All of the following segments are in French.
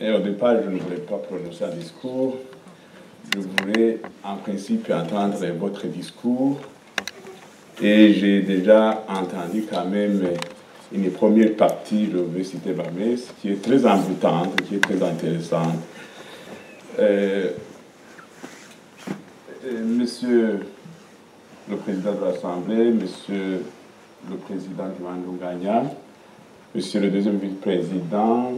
Et au départ, je ne voulais pas prononcer un discours. Je voulais en principe entendre votre discours. Et j'ai déjà entendu quand même une première partie, je vais citer ma messe, qui est très envoûtante, qui est très intéressante. Monsieur le Président de l'Assemblée, Monsieur le Président Diwan Gagna, Monsieur le deuxième vice-président,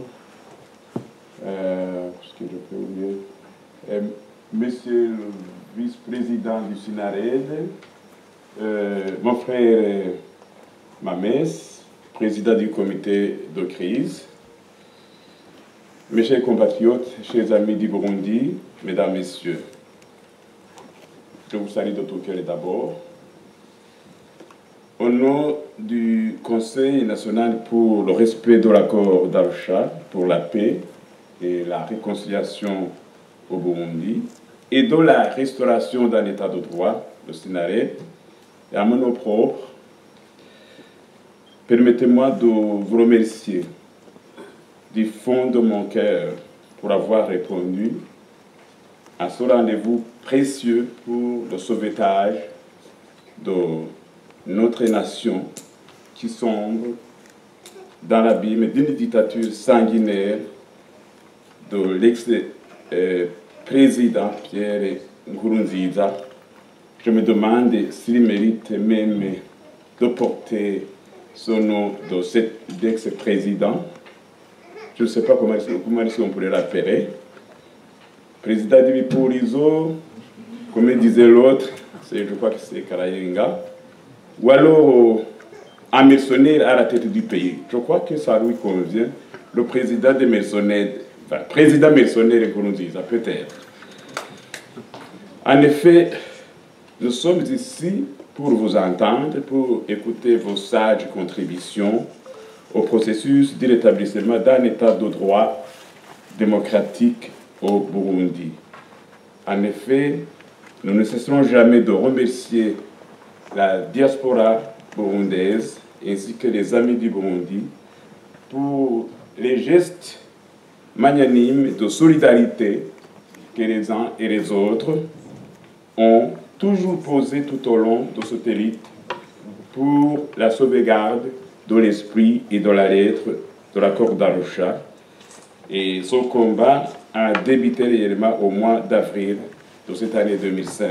Monsieur le vice-président du SINARED, mon frère Mames, président du comité de crise, mes chers compatriotes, chers amis du Burundi, mesdames, messieurs, je vous salue de tout cœur d'abord. Au nom du Conseil national pour le respect de l'accord d'Arusha pour la paix et la réconciliation au Burundi et de la restauration d'un état de droit, le SINARED, et à mon nom propre, permettez-moi de vous remercier du fond de mon cœur pour avoir répondu à ce rendez-vous précieux pour le sauvetage de notre nation qui sombre dans l'abîme d'une dictature sanguinaire de l'ex-président Pierre Nkurunziza. Je me demande s'il mérite même de porter ce nom de cet ex-président. Je ne sais pas comment on pourrait l'appeler. Président du Bipurizo, comme disait l'autre, je crois que c'est Karayenga, ou alors un mercenaire à la tête du pays. Je crois que ça lui convient, le président des mercenaires, enfin, président mercenaire Nkurunziza, peut-être. En effet, nous sommes ici pour vous entendre, pour écouter vos sages contributions au processus de rétablissement d'un état de droit démocratique au Burundi. En effet, nous ne cesserons jamais de remercier la diaspora burundaise ainsi que les amis du Burundi pour les gestes magnanimes de solidarité que les uns et les autres ont toujours posé tout au long de cette élite pour la sauvegarde de l'esprit et de la lettre de l'accord d'Arusha. Et ce combat a débuté réellement au mois d'avril de cette année 2005.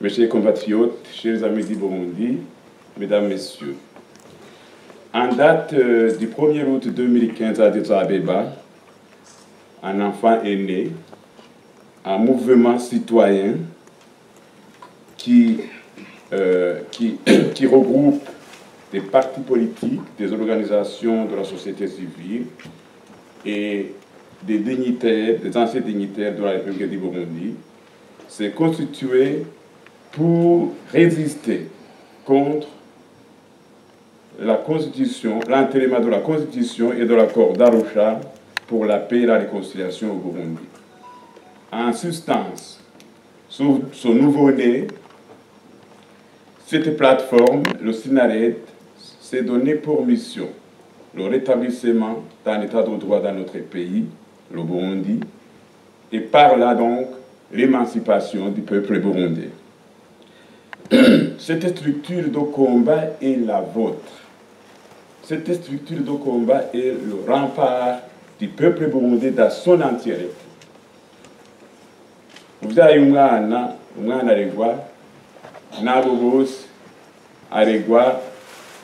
Mes chers compatriotes, chers amis du Burundi, mesdames, messieurs, en date du 1er août 2015 à Addis Abeba, un enfant est né, un mouvement citoyen qui regroupe des partis politiques, des organisations de la société civile et des dignitaires, des anciens dignitaires de la République du Burundi, s'est constitué pour résister contre la Constitution, l'enterrement de la Constitution et de l'accord d'Arusha pour la paix et la réconciliation au Burundi. En substance, sous ce nouveau-né, cette plateforme, le SINARED, s'est donné pour mission le rétablissement d'un état de droit dans notre pays, le Burundi, et par là donc l'émancipation du peuple burundais. Cette structure de combat est la vôtre. Cette structure de combat est le rempart du peuple burundais dans son entièreté. Vous avez umwana aregwa n'abo bose aregwa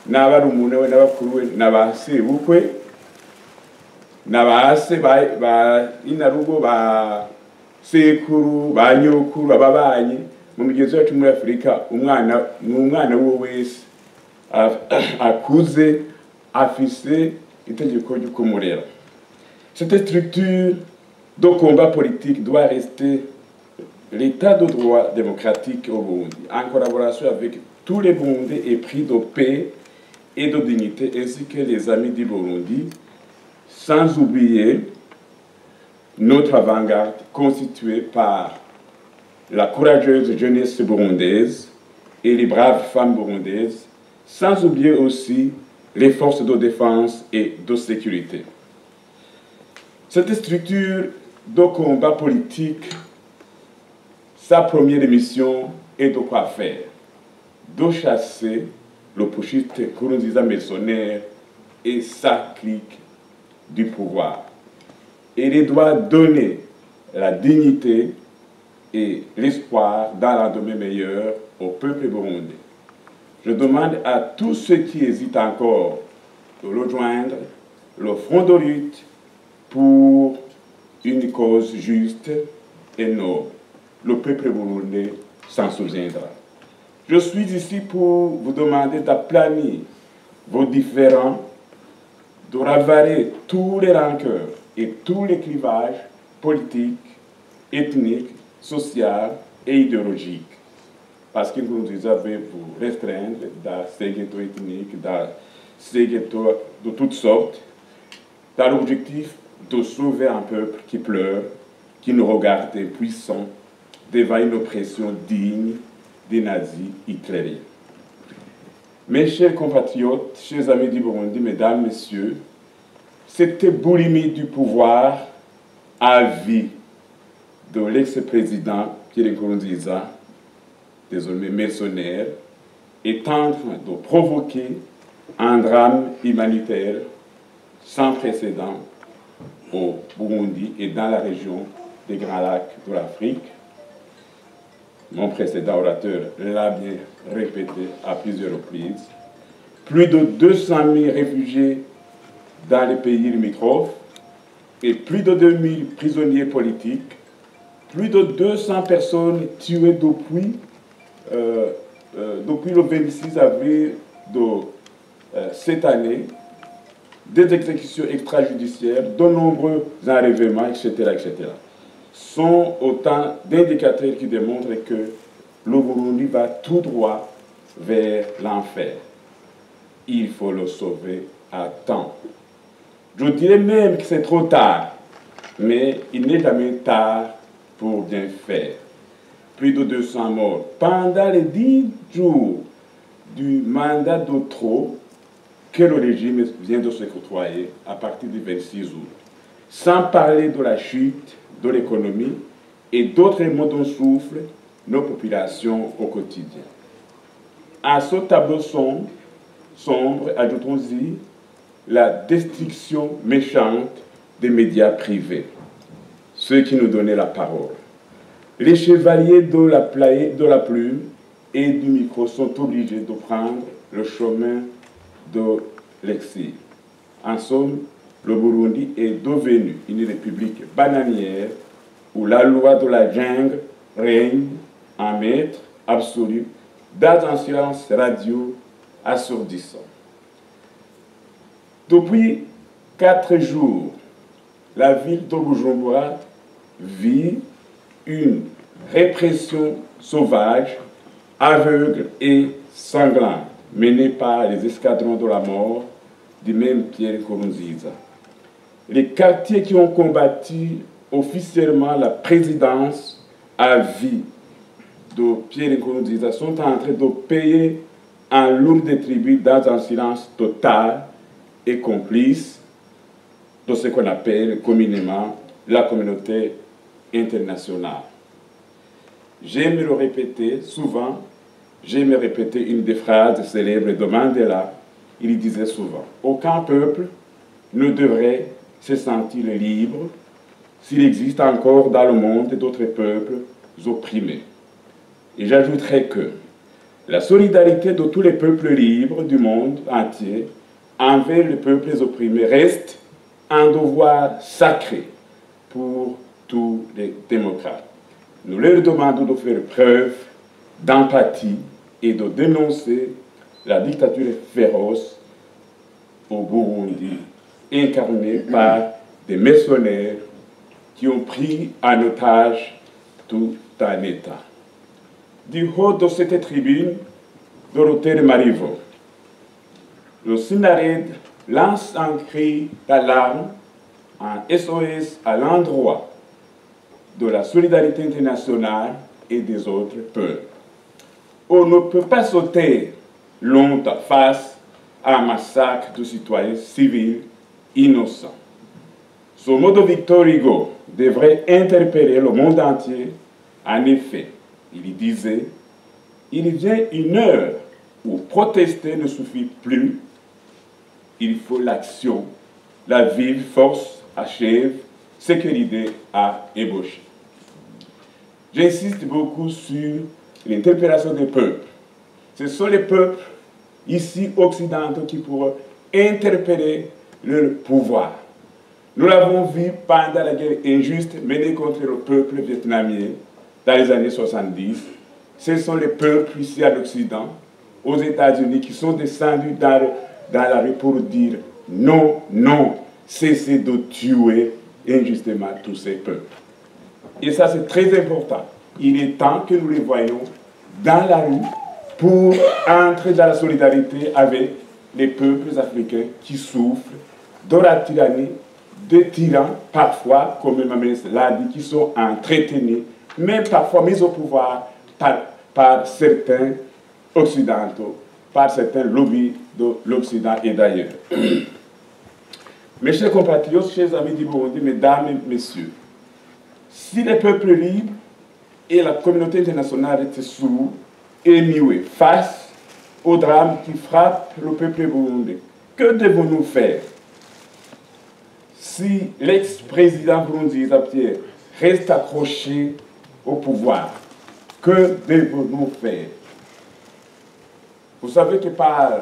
n'abarumuna we n'abakuru we n'abasebukwe n'abase ba inarugo ba sekuru ba nyokuru ababanyi mu migenzo yacu muri Afurika. Umwana wo wese akuze afise itegeko ryo kumurera. Cette structure de combat politique doit rester l'état de droit démocratique au Burundi, en collaboration avec tous les Burundais épris de paix et de dignité, ainsi que les amis du Burundi, sans oublier notre avant-garde constituée par la courageuse jeunesse burundaise et les braves femmes burundaises, sans oublier aussi les forces de défense et de sécurité. Cette structure de combat politique, sa première mission est de quoi faire? De chasser le putschiste Nkurunziza mercenaire et sa clique du pouvoir. Il doit donner la dignité et l'espoir d'un lendemain meilleur au peuple burundais. Je demande à tous ceux qui hésitent encore de rejoindre le front de lutte pour une cause juste et noble. Le peuple burundais s'en souviendra. Je suis ici pour vous demander d'aplanir vos différends, de ravaler tous les rancœurs et tous les clivages politiques, ethniques, sociaux et idéologiques. Parce que nous devons vous restreindre dans ces ghettos ethniques, dans ces ghettos de toutes sortes, dans l'objectif de sauver un peuple qui pleure, qui nous regarde impuissant devant une oppression digne des nazis hitlériens. Mes chers compatriotes, chers amis du Burundi, mesdames, messieurs, cette boulimie du pouvoir à vie de l'ex-président Pierre Nkurunziza, désormais mercenaire, est en train de provoquer un drame humanitaire sans précédent au Burundi et dans la région des Grands Lacs de l'Afrique. Mon précédent orateur l'a bien répété à plusieurs reprises. Plus de 200 000 réfugiés dans les pays limitrophes et plus de 2 000 prisonniers politiques, plus de 200 personnes tuées depuis le 26 avril de cette année, des exécutions extrajudiciaires, de nombreux enlèvements, etc., etc. sont autant d'indicateurs qui démontrent que le Burundi va tout droit vers l'enfer. Il faut le sauver à temps. Je dirais même que c'est trop tard, mais il n'est jamais tard pour bien faire. Plus de 200 morts pendant les 10 jours du mandat de trop que le régime vient de se côtoyer à partir du 26 août. Sans parler de la chute de l'économie et d'autres maux dont souffrent nos populations au quotidien. À ce tableau sombre, ajoutons-y la destruction méchante des médias privés, ceux qui nous donnaient la parole. Les chevaliers de la plume et du micro sont obligés de prendre le chemin de l'exil. En somme, le Burundi est devenu une république bananière où la loi de la jungle règne en maître absolu dans un silence radio assourdissant. Depuis 4 jours, la ville de Bujumbura vit une répression sauvage, aveugle et sanglante, menée par les escadrons de la mort du même Pierre Nkurunziza. Les quartiers qui ont combattu officiellement la présidence à vie de Pierre Nkurunziza sont en train de payer un lourd tribut dans un silence total et complice de ce qu'on appelle communément la communauté internationale. J'aime le répéter souvent, j'aime répéter une des phrases célèbres de Mandela. Il disait souvent, aucun peuple ne devrait se sentir libre s'il existe encore dans le monde d'autres peuples opprimés. Et j'ajouterai que la solidarité de tous les peuples libres du monde entier envers les peuples opprimés reste un devoir sacré pour tous les démocrates. Nous leur demandons de faire preuve d'empathie et de dénoncer la dictature féroce au Burundi, incarnée par des mercenaires qui ont pris en otage tout un État. Du haut de cette tribune, Dorothée Marivaux, le Sinared lance un cri d'alarme, un SOS à l'endroit de la solidarité internationale et des autres peuples. On ne peut pas sauter longtemps face à un massacre de citoyens civils innocents. Ce mot de Victor Hugo devrait interpeller le monde entier. En effet, il disait, il vient une heure où protester ne suffit plus, il faut l'action. La vive force achève ce que l'idée a ébauché. J'insiste beaucoup sur l'interpellation des peuples. Ce sont les peuples ici occidentaux qui pourront interpeller leur pouvoir. Nous l'avons vu pendant la guerre injuste menée contre le peuple vietnamien dans les années 70. Ce sont les peuples ici à l'Occident, aux États-Unis, qui sont descendus dans la rue pour dire non, non, cessez de tuer injustement tous ces peuples. Et ça, c'est très important. Il est temps que nous les voyions dans la rue pour entrer dans la solidarité avec les peuples africains qui souffrent de la tyrannie, des tyrans, parfois, comme Mamès l'a dit, qui sont entretenus, mais parfois mis au pouvoir par certains occidentaux, par certains lobbies de l'Occident et d'ailleurs. Mes chers compatriotes, chers amis du Burundi, mesdames et messieurs, si les peuples libres et la communauté internationale étaient sourds et muets face au drame qui frappe le peuple burundais, que devons-nous faire? Si l'ex-président burundais Pierre reste accroché au pouvoir, que devons-nous faire? Vous savez que par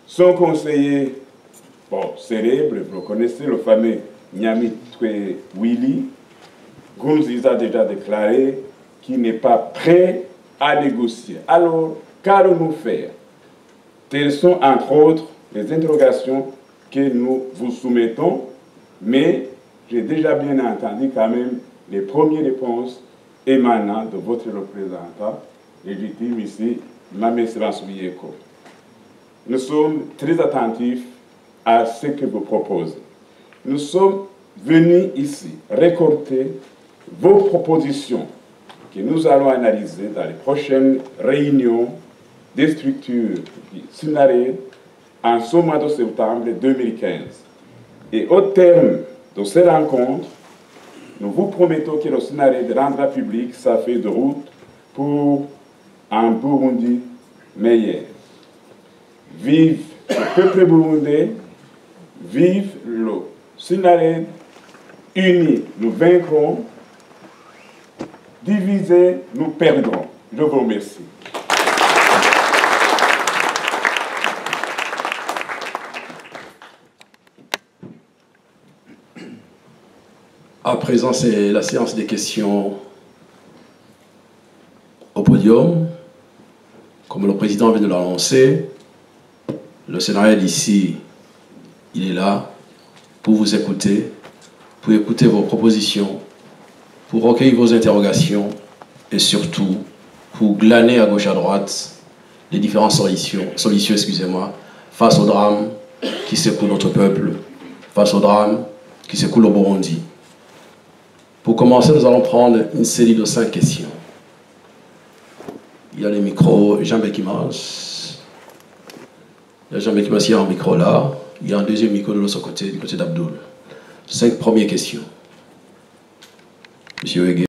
son conseiller célèbre, vous connaissez le fameux Nyamitwe Willy, Nkurunziza a déjà déclaré qu'il n'est pas prêt à négocier. Alors, qu'allons-nous faire? Telles sont, entre autres, les interrogations que nous vous soumettons, mais j'ai déjà bien entendu quand même les premières réponses émanant de votre représentant légitime ici, Mamès Ransoubieko. Nous sommes très attentifs à ce que vous proposez. Nous sommes venus ici récolter vos propositions que nous allons analyser dans les prochaines réunions des structures du Sinaré en ce mois de septembre 2015. Et au terme de ces rencontres, nous vous promettons que le Sinaré rendra public sa feuille de route pour un Burundi meilleur. Vive le peuple burundais, vive le Sinaré, unis nous vaincrons, divisés nous perdrons. Je vous remercie. À présent, c'est la séance des questions au podium. Comme le président vient de l'annoncer, le sénateur ici, il est là pour vous écouter, pour écouter vos propositions, pour recueillir vos interrogations et surtout pour glaner à gauche à droite les différentes solutions face au drame qui secoue notre peuple, face au drame qui secoue le Burundi. Pour commencer, nous allons prendre une série de 5 questions. Il y a les micros Jean Bekimas. Il y a Jean Bekimas, il y a un micro là. Il y a un deuxième micro de l'autre côté, du côté d'Abdoul. 5 premières questions. Monsieur Hege.